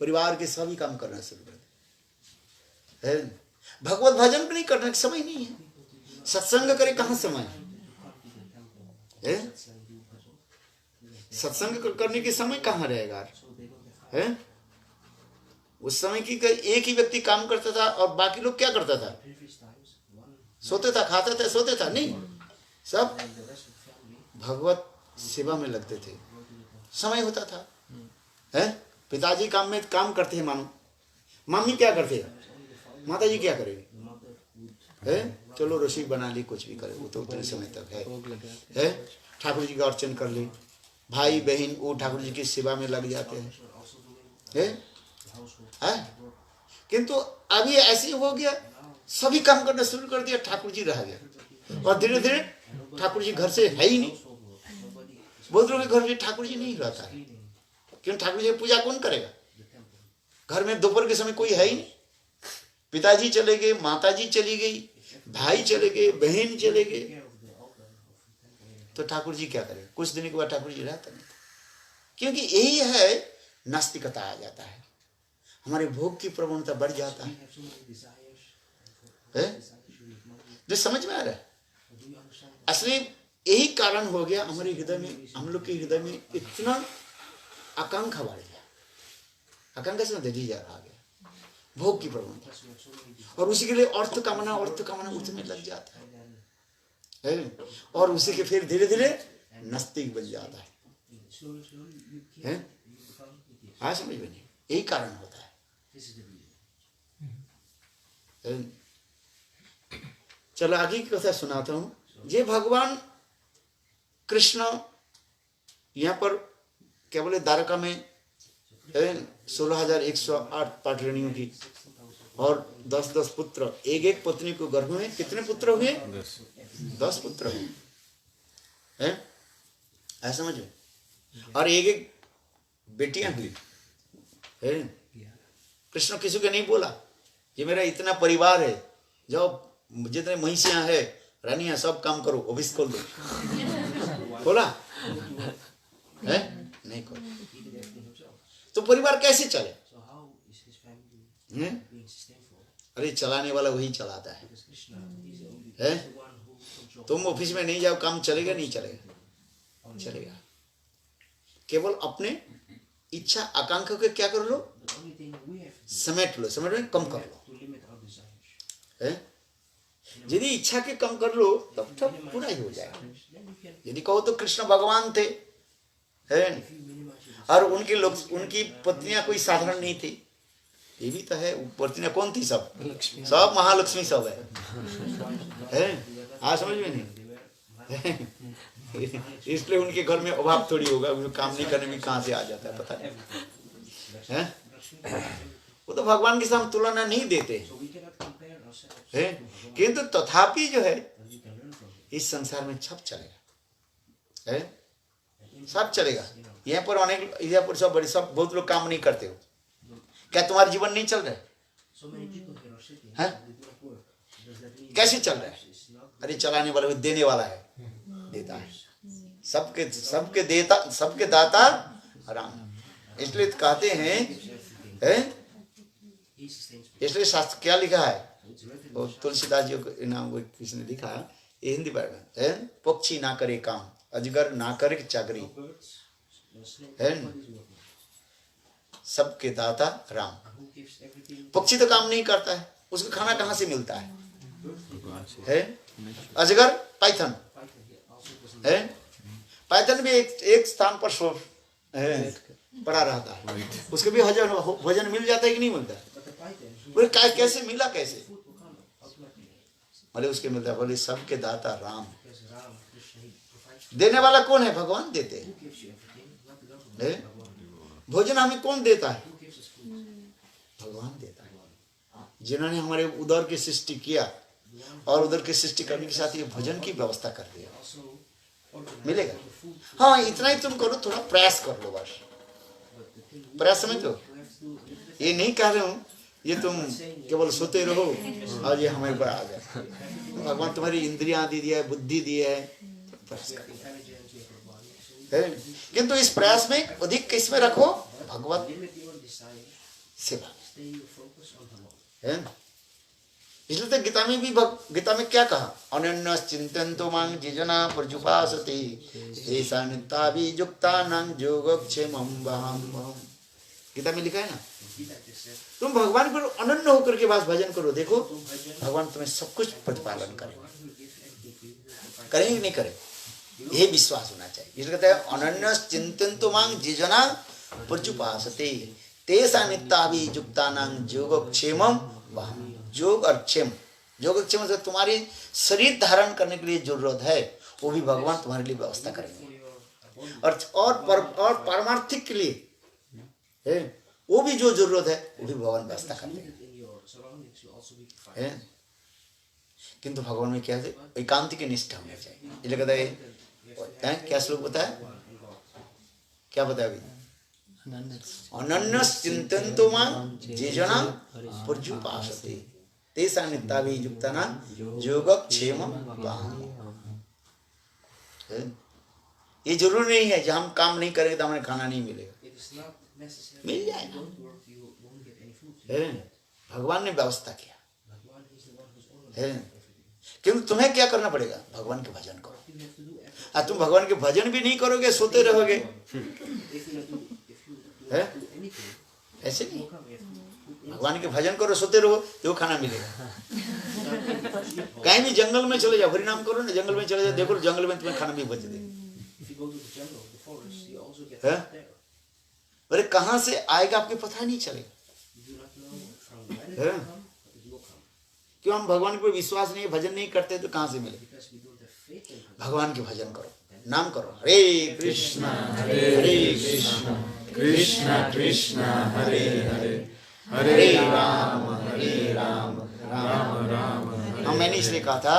परिवार के सभी काम करना शुरू कर दे, भगवत भजन भी नहीं करने का समय नहीं है, सत्संग करे कहाँ समय है? सत्संग करने के समय कहाँ रहेगा? है उस समय की एक ही व्यक्ति काम करता था और बाकी लोग क्या करता था? सोते था, खाता था, सोते था, नहीं, सब भगवत सेवा में लगते थे, समय होता था। है पिताजी काम में काम करते हैं, मानो मम्मी क्या करते हैं, माता जी क्या करेगी? है चलो रसोई बना ली, कुछ भी करे, वो तो उतने समय तक है ठाकुर जी का अर्चन कर ली, भाई बहन वो ठाकुर जी की सेवा में लग जाते हैं, है? किंतु अभी ऐसे हो गया, सभी काम करना शुरू कर दिया, ठाकुर जी रह गया, और धीरे धीरे ठाकुर जी घर से है ही नहीं। बहुत लोगों के घर में ठाकुर जी नहीं रहता है, क्यों? ठाकुर जी की पूजा कौन करेगा? घर में दोपहर के समय कोई है ही नहीं, पिताजी चले गए, माताजी चली गई, भाई चले गए, बहन चले गए, तो ठाकुर जी क्या करें? कुछ दिन के बाद ठाकुर जी रहता नहीं, क्योंकि यही है नास्तिकता आ जाता है, हमारे भोग की प्रवणता बढ़ जाता है, जो समझ में आ रहा है? असली यही कारण हो गया हमारे हृदय में, हम लोग के हृदय में इतना आकांक्षा बढ़ गया, आकांक्षा से डिजायर आ गया, भोग की प्रवणता, और उसी के लिए अर्थ कामना उसमें लग जाता है, और उसी के फिर धीरे धीरे नास्तिक बन जाता है। हाँ समझ में नहीं, यही कारण होता है। चलो आगे की कथा सुनाता हूँ। ये भगवान कृष्ण यहाँ पर क्या बोले, द्वारका में 16,108 पाटरानियों की और 10-10 पुत्र, एक पत्नी को गर्भ में कितने पुत्र हुए? 10 पुत्र हुए, ऐसा समझो, और एक बेटियां हुई। कृष्ण किसी को नहीं बोला कि मेरा इतना परिवार है, जाओ जितने महिषियां है, रानियां, सब काम करो, ऑफिस खोल दो, खोला है? नहीं खोला, तो परिवार कैसे चले? अरे चलाने वाला वही चलाता है, तुम ऑफिस में नहीं जाओ, काम चलेगा? नहीं चलेगा, चलेगा। केवल अपने इच्छा आकांक्षा को क्या कर लो, समेट लो, समेट में कम कर लो, है? यदि इच्छा के कम कर लो तब सब पूरा ही हो जाएगा। यदि कहो तो कृष्ण भगवान थे, है, और उनके लोग, उनकी पत्नियां कोई साधारण नहीं थी, ये भी तो है। पत्नियां कौन थी? सब महालक्ष्मी सब है? हाँ समझ में नहीं इसलिए उनके घर में अभाव थोड़ी होगा, काम नहीं करने में कहाँ से आ जाता है पता नहीं है? वो तो भगवान के साथ तुलना नहीं देते है, किंतु तथापि जो है इस संसार में सब चलेगा, है? सब चलेगा। यहाँ पर अनेक, यहाँ पर सब बड़े, सब बहुत लोग काम नहीं करते हो, क्या तुम्हारा जीवन नहीं चल रहा है? कैसे चल रहा है? अरे चलाने वाला देने वाला है, देता है, सबके देता, सबके दाता राम। इसलिए कहते हैं, इसलिए शास्त्र क्या लिखा है, तुलसीदास जी को नाम किसी ने लिखा है, ये हिंदी में, पक्षी ना करे काम, अजगर ना करे चाकरी, है? सबके दाता राम। पक्षी तो काम नहीं करता है, उसको खाना कहाँ से मिलता है? अजगर, पाइथन है, पाइथन भी एक स्थान पर पड़ा रहता है, उसको भी भोजन मिल जाता है कि नहीं मिलता है? बोले कैसे मिला, कैसे? बोले उसके मिलता है, बोले सबके दाता राम, देने वाला कौन है? भगवान देते हैं। भोजन हमें कौन देता है? भगवान देता है। जिन्होंने हमारे उदर की सृष्टि किया और उदर की सृष्टि करने के साथ ये भोजन की व्यवस्था कर दिया, मिलेगा। हाँ, इतना ही तुम करो, थोड़ा प्रयास कर लो, बस प्रयास समझ लो। ये नहीं कह रहे हूँ ये तुम केवल सोते रहो और ये हमारे ऊपर आ जाए। भगवान तुम्हारी इंद्रियां दी है, बुद्धि दी है, किंतु इस प्रयास में अधिक किस में रखो? भगवत सेवा है। इसलिए तो गीता में भी गीता में क्या कहा? अनन्य चिंतन्तो मां जिजना पर्युपासते ऐसा नित्याभियुक्तानां योगक्षेमं वहाम्यहम्। गीता में लिखा है ना, तुम भगवान पर अनन्य होकर के बस भजन करो, देखो भगवान तुम्हें सब कुछ प्रतिपालन करेगा। करेंगे नहीं करे, ये विश्वास होना चाहिए। इसलिए कहते हैं अनन्य चिंतन्तो मां जिजना पर्युपासते तेषां नित्याभियुक्तानां योगक्षेमं वहाम्यहम्। योग और क्षेम, योग और क्षेम से तुम्हारी शरीर धारण करने के लिए जरूरत है, वो भी भगवान तुम्हारे लिए व्यवस्था करेंगे। और पारमार्थिक के लिए है, वो भी जो जरूरत है वो भी भगवान व्यवस्था कर देंगे। किंतु भगवान में क्या है? एकांत की निष्ठा होनी चाहिए। इसलिए कहता है क्या श्लोक बताया, क्या बताया अभी? अनन्य चिंतन्तो मां ये जना पर्युपासते तेषां नित्याभियुक्तानां योगक्षेमं वहाम्यहम्। ये जरूरी नहीं है जब हम काम नहीं करेंगे तो हमें खाना नहीं मिलेगा, मिल जाएगा। भगवान ने व्यवस्था किया है। क्योंकि तुम्हें क्या करना पड़ेगा? भगवान के भजन करो। तुम भगवान के भजन भी नहीं करोगे, सोते रहोगे, ऐसे नहीं। भगवान के भजन करो, सोते रहो, तो खाना मिलेगा। कहीं भी जंगल में चले जाओ, हरि नाम करो ना, जंगल में चले जाओ, देखो जंगल में तुम्हें खाना भी बच देगा। अरे कहाँ से आएगा आपके पता नहीं चलेगा। क्यों? हम भगवान पर विश्वास नहीं, भजन नहीं करते तो कहाँ से मिलेगा? भगवान के भजन करो, नाम करो, हरे कृष्णा हरे कृष्णा कृष्णा कृष्णा हरे हरे हरे राम राम राम। हम मैंने इसलिए कहा था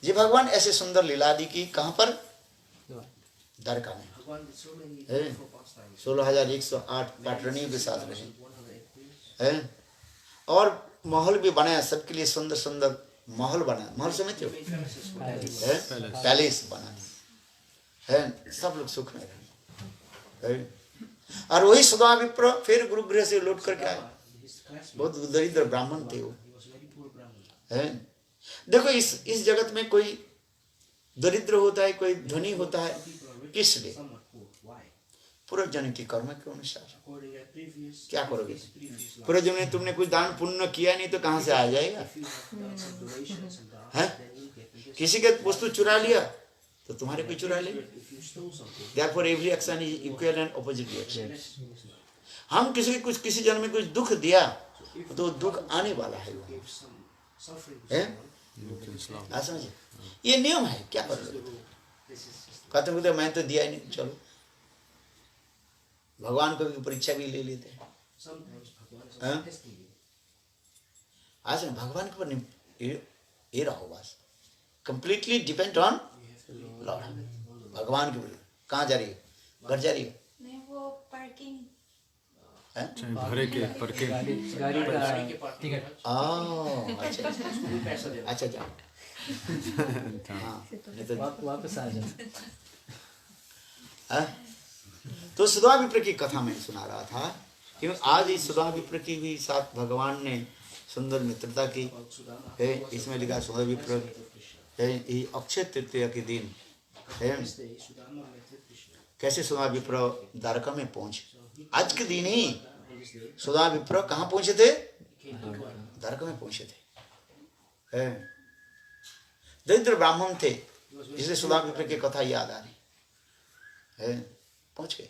जी भगवान ऐसे सुंदर लीला दी की कहाँ पर? द्वारका में 16,108 पाटरानियों के साथ रहे हैं। और महल भी बनाया सबके लिए, सुंदर सुंदर महल बना। महल समझते हो? पैलेस बना है, सब लोग सुख में रहे। और वही सुधा विप्र फिर गुरुगृह से लौट करके आए। बहुत दरिद्र ब्राह्मण थे वो, है। देखो इस जगत में कोई दरिद्र होता है, कोई धनी होता है, किस लिए? पूर्व जन्म की कर्म के अनुसार। क्या करोगे? पूर्व जन्म में तुमने कोई दान पुण्य किया नहीं तो कहाँ से आ जाएगा? है? किसी के वस्तु चुरा लिया तो तुम्हारे कोई चुरा ले। Therefore every action is equal and opposite reaction. हम किसी जन्म में कुछ दुख दिया तो दुख आने वाला है वो, है? समझे? ये नियम है, क्या कर लो। कहते हैं मैं तो दिया ही नहीं, चलो भगवान को भी परीक्षा भी ले लेते हैं। आज भगवान के ऊपर ये रहो बस, कंप्लीटली डिपेंड ऑन लॉर्ड। भगवान के ऊपर कहाँ जा रही है? घर जा रही है? नहीं, वो पार्किंग भरे के पार्किंग गाड़ी का टिकट। अच्छा जा। हाँ, नहीं तो वापस आ जाओ। तो सुधा विप्र की कथा मैं सुना रहा था कि आज इस सुधा विप्र की भी साथ भगवान ने सुंदर मित्रता की है। इसमें लिखा सुधा विप्र है, ये अक्षय तृतीया के दिन है। कैसे सुधा विप्र द्वारका में पहुंचे? आज के दिन ही सुधा विप्र कहाँ पहुंचे थे? द्वारका में पहुंचे थे, है। दरिद्र ब्राह्मण थे, इसलिए सुधा विप्र की कथा याद आ रही है। पहुंच गए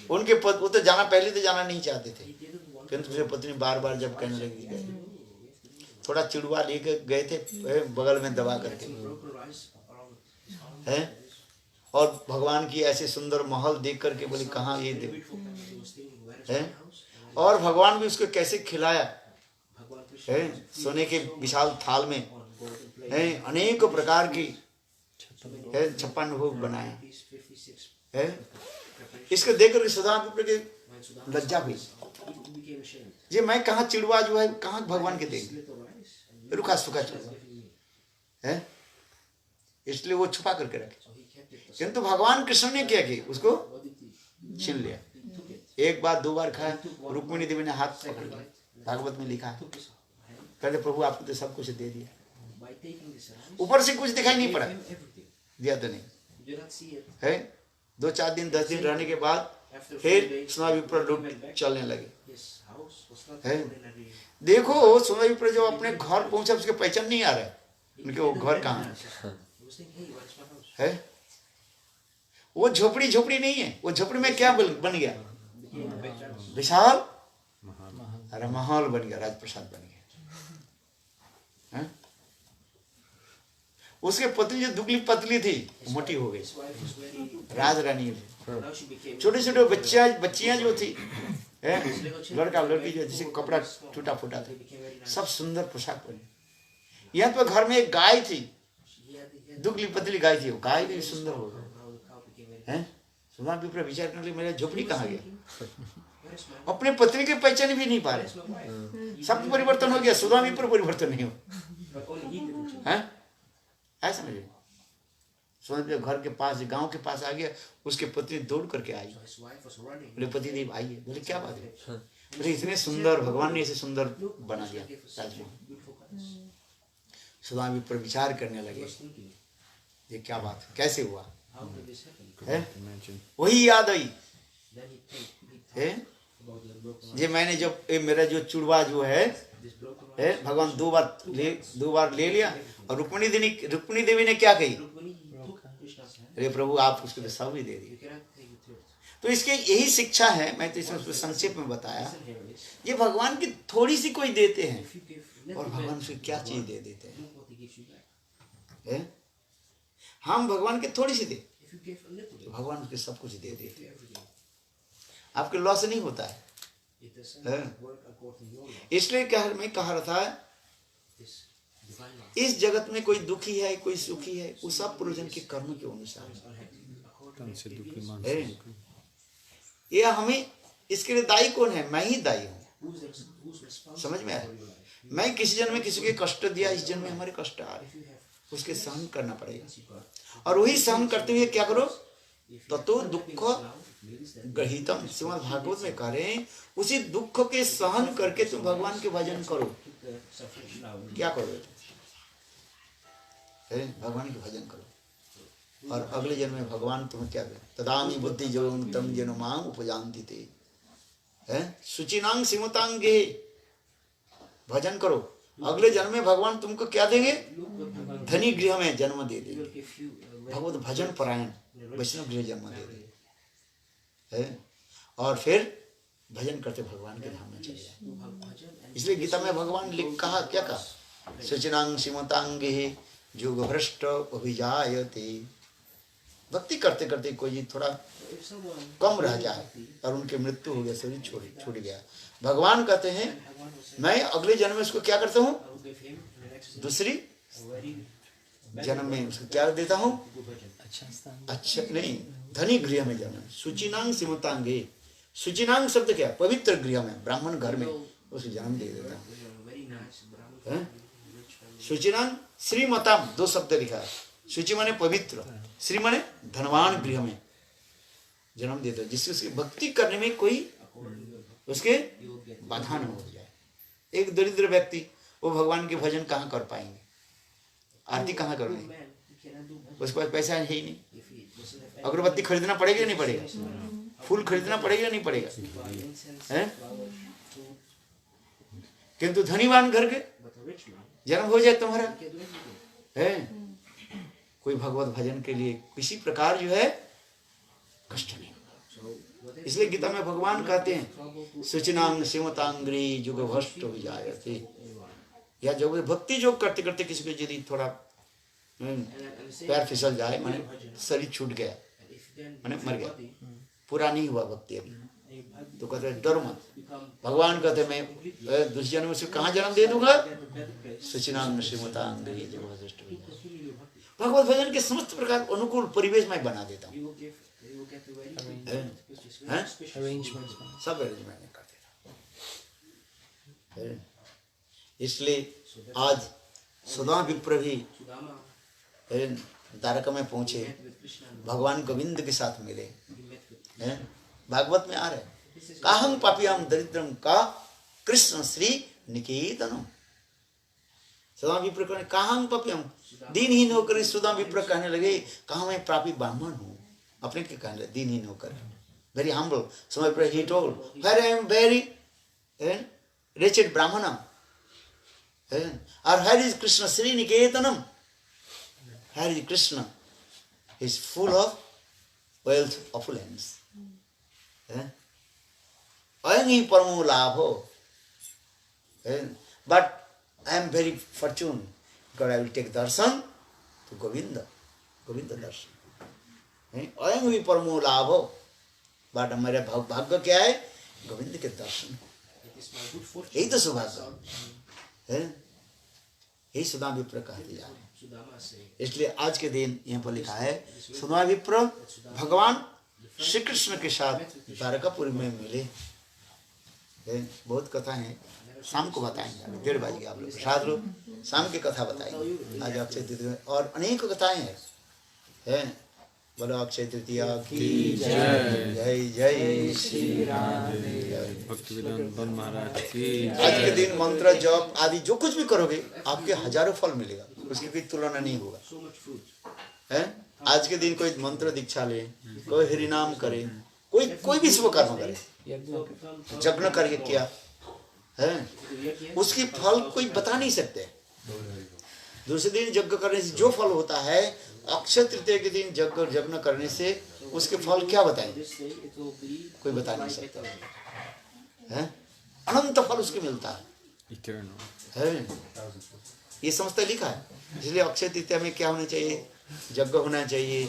उनके पति, वो तो जाना पहले तो जाना नहीं चाहते थे, किंतु उसकी पत्नी बार बार जब कहने लगी गए, थोड़ा चिड़वा लेके गए थे बगल में दबा करके, है, और भगवान की ऐसे सुंदर महल देख करके बोले कहाँ ये दे है, और भगवान भी उसको कैसे खिलाया है, सोने के विशाल थाल में है, अनेक प्रकार की है 56 भोग बनाया है। इसको देख कर सुधा के लज्जा हुई, ये मैं कहाँ चिड़वा जो है कहाँ भगवान के देंगे, रुखा सुखा है, इसलिए वो छुपा करके रखे। किंतु भगवान कृष्ण ने क्या किया, उसको छीन लिया। एक बार 2 बार खाया, रुक्मिणी देवी ने हाथ पकड़ लिया, भागवत में लिखा है, कहते प्रभु आपको तो सब कुछ दे दिया, ऊपर से कुछ दिखाई नहीं पड़ा, दिया तो नहीं है। 2-4 दिन 10 दिन रहने के बाद फिर सुना विप्र लोग चलने लगे है। देखो सुना विप्र जब अपने घर पहुंचा उसके पहचान नहीं आ रहा है, उनके वो घर कहाँ है, वो झोपड़ी नहीं है, वो झोपड़ी में क्या बन गया, विशाल अरे महल बन गया, राजप्रसाद बन गया है? उसके पत्नी जो दुबली पतली थी मोटी हो गई, राज रानी थी। छोटे छोटे बच्चियां जो थी है, लड़का लड़की जो जिसे कपड़ा टूटा फूटा था, सब सुंदर पोशाक पहने। यहाँ तो घर में एक गाय थी, दुबली पतली गाय थी, वो गाय भी सुंदर हो गई है। सुधा विप्र विचार करने लगे मेरा झोपड़ी कहाँ गया, अपने पत्नी की पहचान भी नहीं पा रहे, सब परिवर्तन हो गया, सुधा विप्र परिवर्तन नहीं हो है, ऐसा समझिए। सुधा घर के पास गांव के पास आ गया, उसके पत्नी दौड़ करके आई, बोले पति देव आइए, बोले क्या बात है, बोले इतने सुंदर भगवान ने इसे सुंदर बना दिया राजमहल। सुधा विप्र विचार करने लगे ये क्या बात है, कैसे हुआ है, वही याद आई है, ये मैंने जब मेरा जो चुड़वा जो है भगवान 2 बार ले लिया, और रुक्मिणी देवी ने क्या कही, अरे प्रभु आप उसको तो सब ही दे दिए। तो इसके यही शिक्षा है, मैं तो इसमें संक्षेप में बताया, ये भगवान की थोड़ी सी कोई देते हैं और भगवान उसको क्या चीज दे देते हैं। हम भगवान के थोड़ी सी दे तो भगवान उसके सब कुछ दे देते हैं, आपके लॉस नहीं होता है। इसलिए क्या मैं कह रहा था, इस जगत में कोई दुखी है कोई सुखी है, वो सब पुरुषजन के कर्म के अनुसार है। ये हमें इसके लिए दायी कौन है, मैं ही दायी हूँ, समझ में आया। मैं किसी जन्म में किसी के कष्ट दिया, इस जन्म में हमारे कष्ट आ रहे, उसके सहन करना पड़ेगा, और वही सहन करते हुए क्या करो, ततो दुख गृहीतम, श्रीमद् भागवत में कह रहे हैं, उसी दुख के सहन करके तुम भगवान के भजन करो। क्या करो, भगवान के भजन करो, और अगले जन्म में भगवान तुम्हें क्या करे, तदामी बुद्धि जो तम जन मां उपजानती थे, सुचिनांग सिमतांगे, भजन करो, अगले जन्म में भगवान तुमको क्या देंगे, धनी गृह में जन्म दे देंगे, भगवत भजन परायण वैष्णव गृह जन्म दे देंगे, और फिर भजन करते भगवान के धाम में चले जाए। इसलिए गीता में भगवान कहा, क्या कहा, सुचिनांग सिमतांगे जुग भ्रष्ट अभिजायते, भक्ति करते करते कोई थोड़ा कम रह जाए और उनकी मृत्यु हो गया, शरीर छूट गया, भगवान कहते हैं मैं अगले जन्म में उसको क्या करता हूँ, दूसरी जन्म में उसको क्या देता हूँ, अच्छा नहीं, धनी गृह में जन्म, सुचिनांग सिमतांगे, सुचिनांग शब्द क्या, पवित्र गृह में, ब्राह्मण घर में उसको जन्म दे देता हूँ। सुचिनांग श्रीमताम 2 शब्द लिखा है, सुचि माने पवित्र, श्री माने धनवान गृह में जन्म देता है, जिससे उसकी भक्ति करने में कोई उसके बाधा न हो जाए। एक दरिद्र व्यक्ति वो भगवान के भजन कहाँ कर पाएंगे, आरती कहाँ करेंगे, उसके पास पैसा है ही नहीं, अगरबत्ती खरीदना पड़ेगा या नहीं पड़ेगा, फूल खरीदना पड़ेगा या नहीं पड़ेगा, है? किंतु धनीवान घर के जन्म हो जाए तुम्हारा है, कोई भगवत भजन के लिए किसी प्रकार जो है कष्ट नहीं होगा। इसलिए गीता में भगवान कहते हैं सुचिनांग सिमतांग्री जुग भ्रष्ट हो जाए, या जो भक्ति योग करते करते किसी को यदि थोड़ा पैर फिसल जाए माने शरीर छूट गया माने मर गया, पूरा नहीं हुआ भक्ति अभी, तो कहते हैं डरो मत। भगवान कहते मैं दूसरे जन्म में से कहाँ जन्म दे दूंगा, सचिनानंद श्रीमतांग भगवत भजन के समस्त प्रकार अनुकूल परिवेश में बना देता हूँ, सब अरेंजमेंट कर देता। इसलिए आज सुधा विप्र भी द्वारका में पहुंचे, भगवान गोविंद के साथ मिले। भागवत में आ रहे काहं पापियाम दरिद्रम का कृष्ण श्री निकेतनम। सुधा विप्र कहने काहं पापियाम, दीनहीन होकर सुधा विप्र कहने लगे कहा मैं पापी ब्राह्मण हूँ, अपने के कहने लगे दीनहीन होकर, वेरी हम्बल। समय पर ही told where I am very wretched brahmanam, or where is Krishna Sri Niketanam, where is Krishna, he is full of wealth, opulence. Ayam hi paramo labho, but I am very fortunate because I will take darshan to Govinda, Govinda darshan. Ayam hi paramo labho, but हमारे भाग्य क्या है, गोविंद के दर्शन, यही तो सौभाग्य है, यही सुधा विप्र कहते जा रहे। इसलिए आज के दिन यहाँ पर लिखा है सुधा विप्र भगवान श्री कृष्ण के साथ द्वारकापुरी में मिले। बहुत कथा है, शाम को बताएंगे, 1:30 बजे आप लोग प्रसाद लो, शाम की कथा बताएंगे आज अक्षय तृतीया में, और अनेक कथाएं हैं। बोलो अक्षय तृतीया की जय, जय जय श्री राम, भक्तिवेदांत महाराज की। आज के दिन मंत्र जप आदि जो कुछ भी करोगे आपके हजारों फल मिलेगा, उसकी कोई तुलना नहीं होगा। है आज के दिन कोई मंत्र दीक्षा ले, कोई हरि नाम करे, कोई भी शुभ कर्म करे, यज्ञ करके किया है, उसकी फल कोई बता नहीं सकते। दूसरे दिन यज्ञ करने से जो फल होता है, अक्षय तृतीया के दिन यज्ञ करने से उसके फल क्या बताएंगे, कोई बता नहीं सकता है। अनंत फल उसके मिलता है। ये समझते लिखा है। इसलिए अक्षय तृतीया में क्या होना चाहिए, यज्ञ होना चाहिए,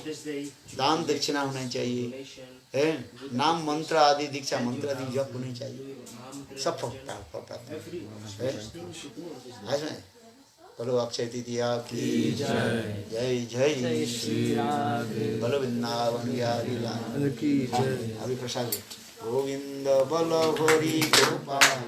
दान दक्षिणा होना चाहिए, है नाम मंत्र आदि दीक्षा मंत्र आदि जप होनी चाहिए, सब प्राप्त है। बोलो अक्षय तृतीया की जय, जय जय श्री राम, बोलो वृंदावन बिहारी लाल की जय। अभी प्रसाद गोविंद बोलो हरि गोपाल,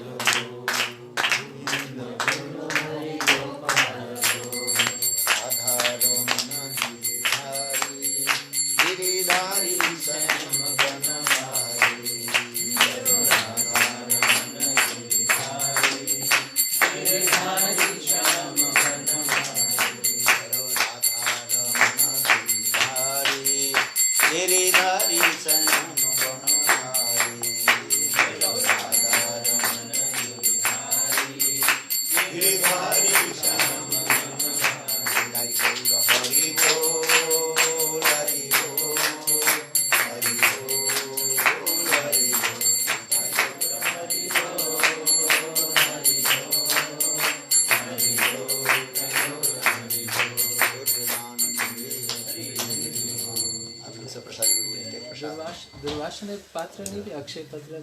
दुर्वासा ने पात्र नहीं दिया, अक्षय पात्र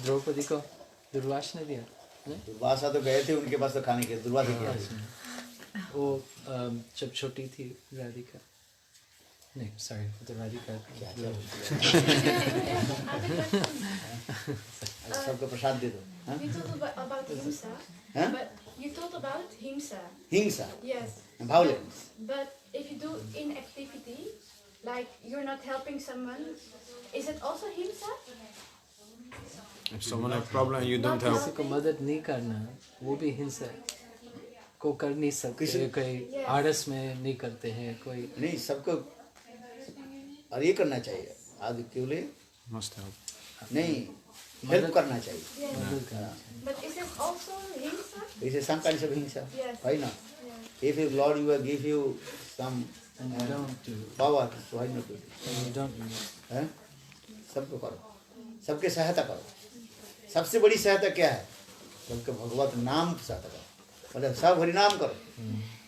द्रौपदी को दुर्वासा ने दिया। दुर्वासा तो गए थे उनके पास तो खाने के, दुर्वासा क्या वो जब छोटी थी राधिका, नहीं सॉरी तो राधिका सबको प्रसाद दे दो। You told about himsa, Huh? but you told about himsa. हिंसा, Yes. violence. But if you do inactivity, like you're not helping someone, is it also himsa? If someone has problem you don't help, किसी को मदद नहीं करना वो भी हिंसा है। को कर नहीं सकते, कोई आड़स में नहीं करते हैं, कोई नहीं सबको और ये करना चाहिए, आदि क्यों ले must help. नहीं हेल्प करना चाहिए। Yes. But is it also himsa? इसे some kinds of हिंसा Yes. है ना। If your Lord will give you some don't do, power, so why not do it? you don't do. हैं? सबको करो, सबके सहायता करो। सबसे बड़ी सहायता क्या है, सबके भगवत नाम की सहायता करो, मतलब सब हरि नाम करो,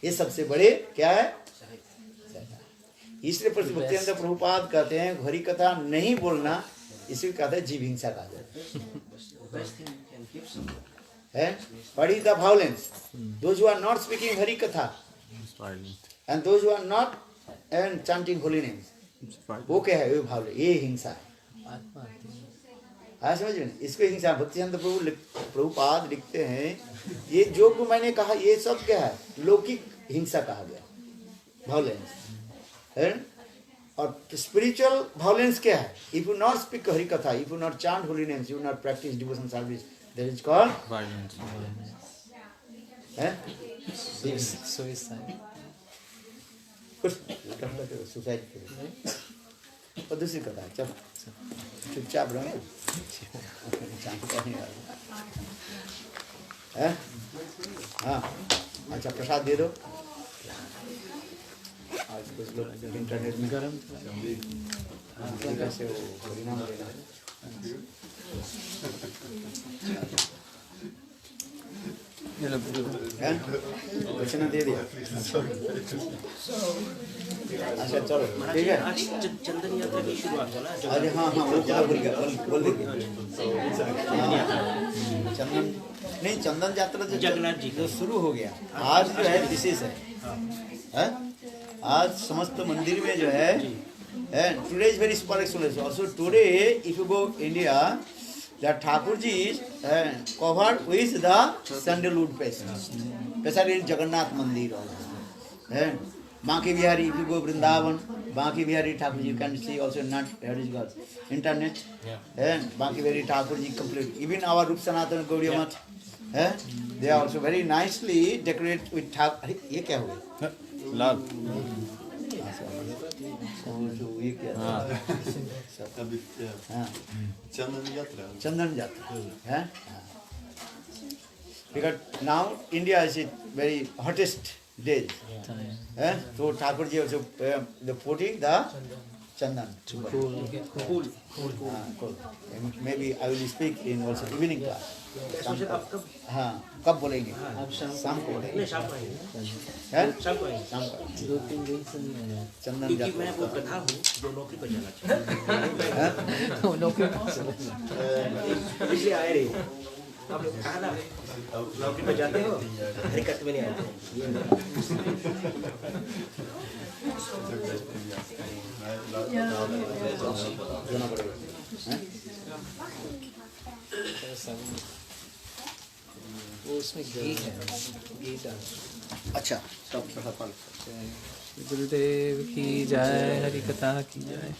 ये सबसे बड़े क्या है इसलिए भक्तिवेदांत प्रभुपाद कहते हैं हरि कथा नहीं बोलना, इसी कहते हैं जीव हिंसा कहा जाता है। What is the violence? Those who are not speaking Hari Katha It's violent. and those who are not and chanting holy names, It's violent. वो क्या है? वो violence, ये हिंसा है। आत्मा आती है। हाँ समझ में, इसको हिंसा भक्तिवेदांत प्रभुपाद लिखते हैं, ये जो को मैंने कहा ये सब क्या है? लौकिक हिंसा कहा गया, वायलेंस। और स्पिरिचुअल वायलेंस क्या है? If you not speak Hari कथा, if you not chant holy names, you not practice devotion service, that is called Violent. Suicide. कुछ सुसाइड करो और दूसरी कथा है, चलो चुपचाप रहो, हैं? हाँ अच्छा, प्रसाद दे दो। आज कुछ लोग इंटरनेट में गरम कैसे वो परिणाम लेना है। हैं? दक्षिणा दे दिया। अच्छा चलो ठीक है। चंदन यात्रा की शुरुआत है ना? अरे हाँ हाँ, वो क्या बोल गया, बोल देंगे। चंदन नहीं, चंदन यात्रा जो जगन्नाथ जी जो शुरू हो गया, आज जो है विशेष है। आज समस्त मंदिर में जो है, today is very special also. Today if you go India, the Thakurji is covered with the sandalwood paste, especially in Jagannath Mandir also. Banki Bihari, if you go Vrindavan, Banki Bihari Thakurji, you can see also not internet. Banki Bihari Thakurji complete. Even our Rup Sanatana Gaudiya Math, they are also very nicely decorated with Thakur. ये क्या हुआ? Love. ये क्या? हाँ चंदन यात्रा है। Because now India is it very hottest days. So Thakur ji also the putting the chandan. Cool. Maybe I will speak in also evening class. हाँ कब बोलेंगे? शाम को बोलेंगे। नहीं, शाम को आएंगे। हैं? शाम को आएंगे। शाम को 2-3 दिन से नहीं आया। चंदन क्योंकि यात्रा। मैं वो कथा हूँ जो नौकरी पर जाना चाहिए। वो लोग क्यों इसलिए आए रहे। आप लोग कहा ना, नौकरी पर जाते हो, हरकत में नहीं आते। जाना पड़ेगा। हैं? वो उसमें घी है, घी डाल। अच्छा सब प्रसाद। गुरुदेव की जय, हरि कथा की जय।